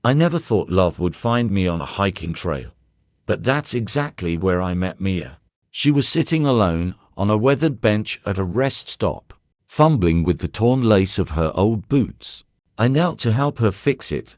I never thought love would find me on a hiking trail. But that's exactly where I met Mia. She was sitting alone on a weathered bench at a rest stop, fumbling with the torn lace of her old boots. I knelt to help her fix it,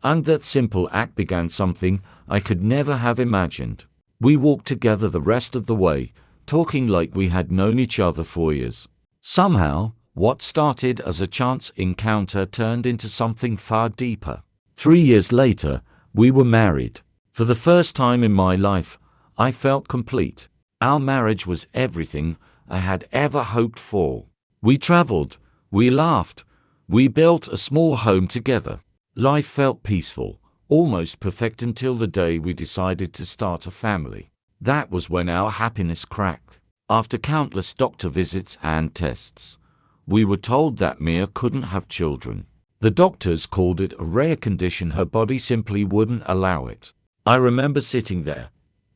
and that simple act began something I could never have imagined. We walked together the rest of the way, talking like we had known each other for years. Somehow, what started as a chance encounter turned into something far deeper. 3 years later, we were married. For the first time in my life, I felt complete. Our marriage was everything I had ever hoped for. We traveled, we laughed, we built a small home together. Life felt peaceful, almost perfect until the day we decided to start a family. That was when our happiness cracked. After countless doctor visits and tests, we were told that Mia couldn't have children. The doctors called it a rare condition. Her body simply wouldn't allow it. I remember sitting there,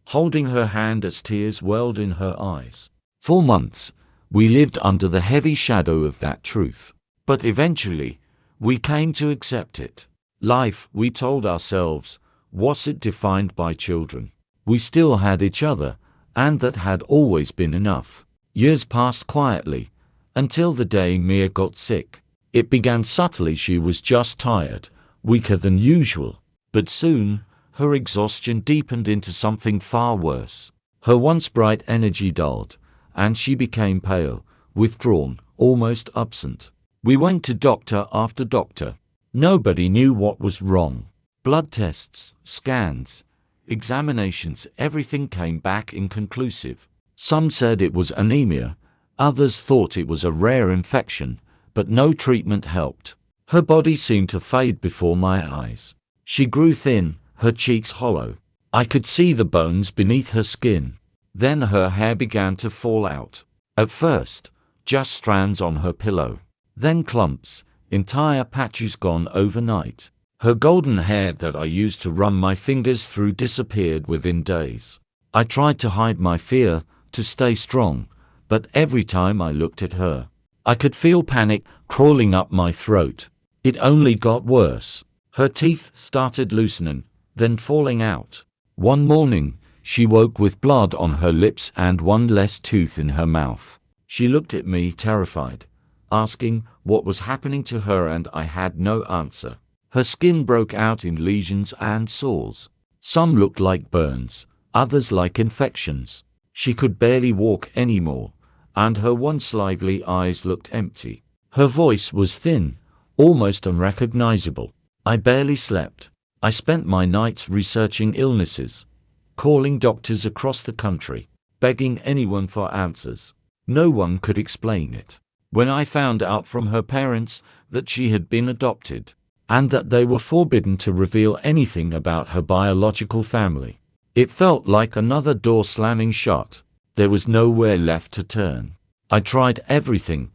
holding her hand as tears welled in her eyes. For months, we lived under the heavy shadow of that truth. But eventually, we came to accept it. Life, we told ourselves, wasn't defined by children. We still had each other, and that had always been enough. Years passed quietly, until the day Mia got sick. It began subtly. She was just tired, weaker than usual. But soon, her exhaustion deepened into something far worse. Her once bright energy dulled, and she became pale, withdrawn, almost absent. We went to doctor after doctor. Nobody knew what was wrong. Blood tests, scans, examinations, everything came back inconclusive. Some said it was anemia, others thought it was a rare infection, but no treatment helped. Her body seemed to fade before my eyes. She grew thin, her cheeks hollow. I could see the bones beneath her skin. Then her hair began to fall out. At first, just strands on her pillow. Then clumps, entire patches gone overnight. Her golden hair that I used to run my fingers through disappeared within days. I tried to hide my fear, to stay strong, but every time I looked at her, I could feel panic crawling up my throat. It only got worse. Her teeth started loosening, then falling out. One morning, she woke with blood on her lips and one less tooth in her mouth. She looked at me terrified, asking what was happening to her, and I had no answer. Her skin broke out in lesions and sores. Some looked like burns, others like infections. She could barely walk anymore, and her once lively eyes looked empty. Her voice was thin, almost unrecognizable. I barely slept. I spent my nights researching illnesses, calling doctors across the country, begging anyone for answers. No one could explain it. When I found out from her parents that she had been adopted, and that they were forbidden to reveal anything about her biological family, it felt like another door slamming shut. There was nowhere left to turn. I tried everything: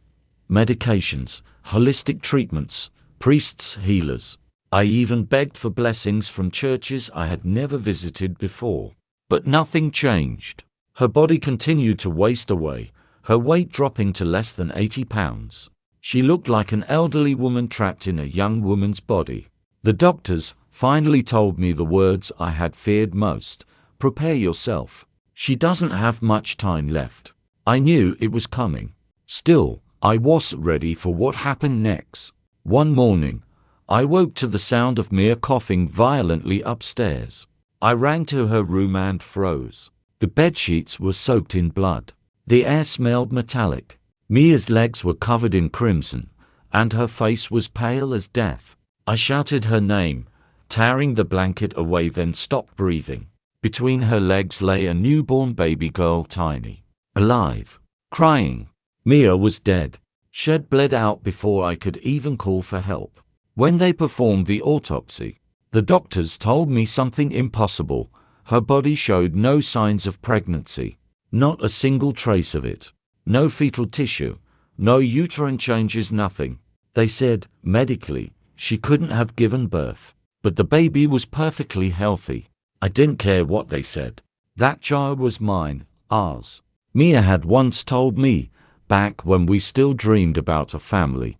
medications, holistic treatments, priests, healers. I even begged for blessings from churches I had never visited before. But nothing changed. Her body continued to waste away, her weight dropping to less than 80 pounds. She looked like an elderly woman trapped in a young woman's body. The doctors finally told me the words I had feared most: prepare yourself. She doesn't have much time left. I knew it was coming. Still, I wasn't ready for what happened next. One morning, I woke to the sound of Mia coughing violently upstairs. I ran to her room and froze. The bedsheets were soaked in blood. The air smelled metallic. Mia's legs were covered in crimson, and her face was pale as death. I shouted her name, tearing the blanket away, then stopped breathing. Between her legs lay a newborn baby girl, tiny, alive, crying. Mia was dead. She had bled out before I could even call for help. When they performed the autopsy, the doctors told me something impossible. Her body showed no signs of pregnancy, not a single trace of it. No fetal tissue, no uterine changes, nothing. They said, medically, she couldn't have given birth. But the baby was perfectly healthy. I didn't care what they said. That child was mine, ours. Mia had once told me, back when we still dreamed about a family,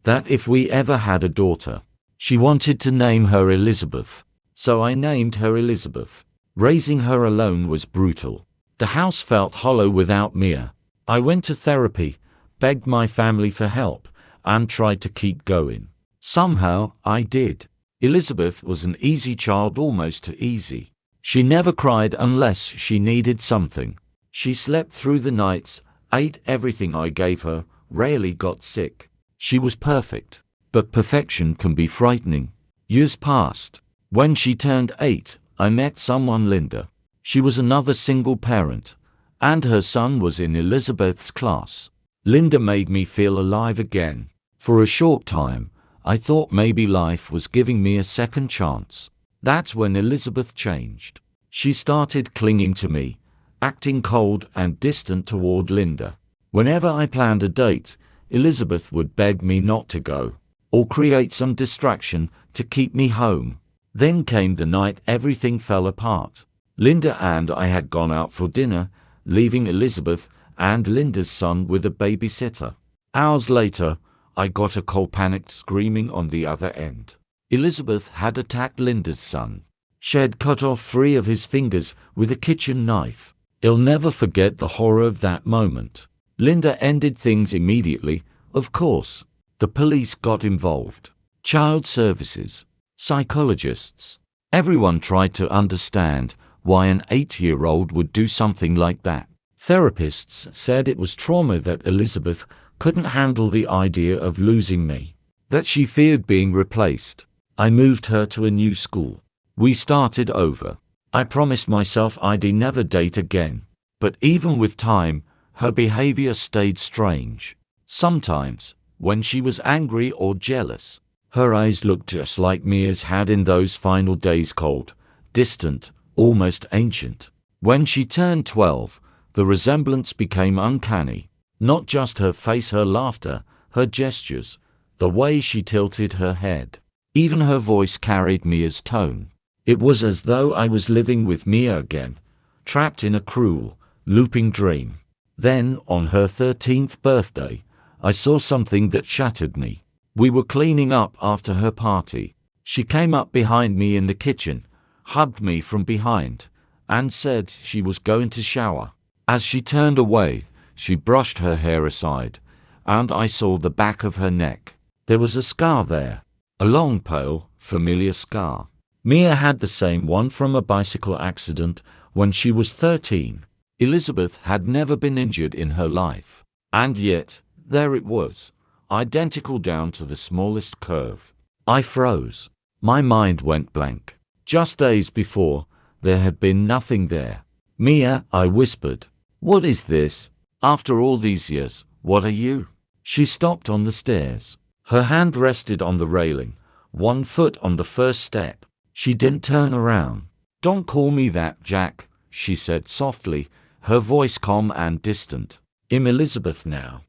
that if we ever had a daughter, She wanted to name her Elizabeth. So I named her Elizabeth. Raising her alone was brutal. The house felt hollow without Mia. I went to therapy, begged my family for help, and tried to keep going. Somehow, I did. Elizabeth was an easy child, almost too easy. She never cried unless she needed something. She slept through the nights, ate everything I gave her, rarely got sick. She was perfect. But perfection can be frightening. Years passed. When she turned 8, I met someone, Linda. She was another single parent, and her son was in Elizabeth's class. Linda made me feel alive again. For a short time, I thought maybe life was giving me a second chance. That's when Elizabeth changed. She started clinging to me, acting cold and distant toward Linda. Whenever I planned a date, Elizabeth would beg me not to go, or create some distraction to keep me home. Then came the night everything fell apart. Linda and I had gone out for dinner, leaving Elizabeth and Linda's son with a babysitter. Hours later, I got a call, panicked screaming on the other end. Elizabeth had attacked Linda's son. She had cut off 3 of his fingers with a kitchen knife. I'll never forget the horror of that moment. Linda ended things immediately, of course. The police got involved. Child services, psychologists. Everyone tried to understand why an 8-year-old would do something like that. Therapists said it was trauma, that Elizabeth couldn't handle the idea of losing me, that she feared being replaced. I moved her to a new school. We started over. I promised myself I'd never date again. But even with time, her behavior stayed strange. Sometimes, when she was angry or jealous, her eyes looked just like Mia's had in those final days, cold, distant, almost ancient. When she turned 12, the resemblance became uncanny. Not just her face, her laughter, her gestures, the way she tilted her head. Even her voice carried Mia's tone. It was as though I was living with Mia again, trapped in a cruel, looping dream. Then, on her 13th birthday, I saw something that shattered me. We were cleaning up after her party. She came up behind me in the kitchen, hugged me from behind, and said she was going to shower. As she turned away, she brushed her hair aside, and I saw the back of her neck. There was a scar there, a long, pale, familiar scar. Mia had the same one from a bicycle accident when she was 13. Elizabeth had never been injured in her life. And yet, there it was, identical down to the smallest curve. I froze. My mind went blank. Just days before, there had been nothing there. Mia, I whispered. What is this? After all these years, what are you? She stopped on the stairs. Her hand rested on the railing, one foot on the first step. She didn't turn around. Don't call me that, Jack, she said softly, her voice calm and distant. I'm Elizabeth now.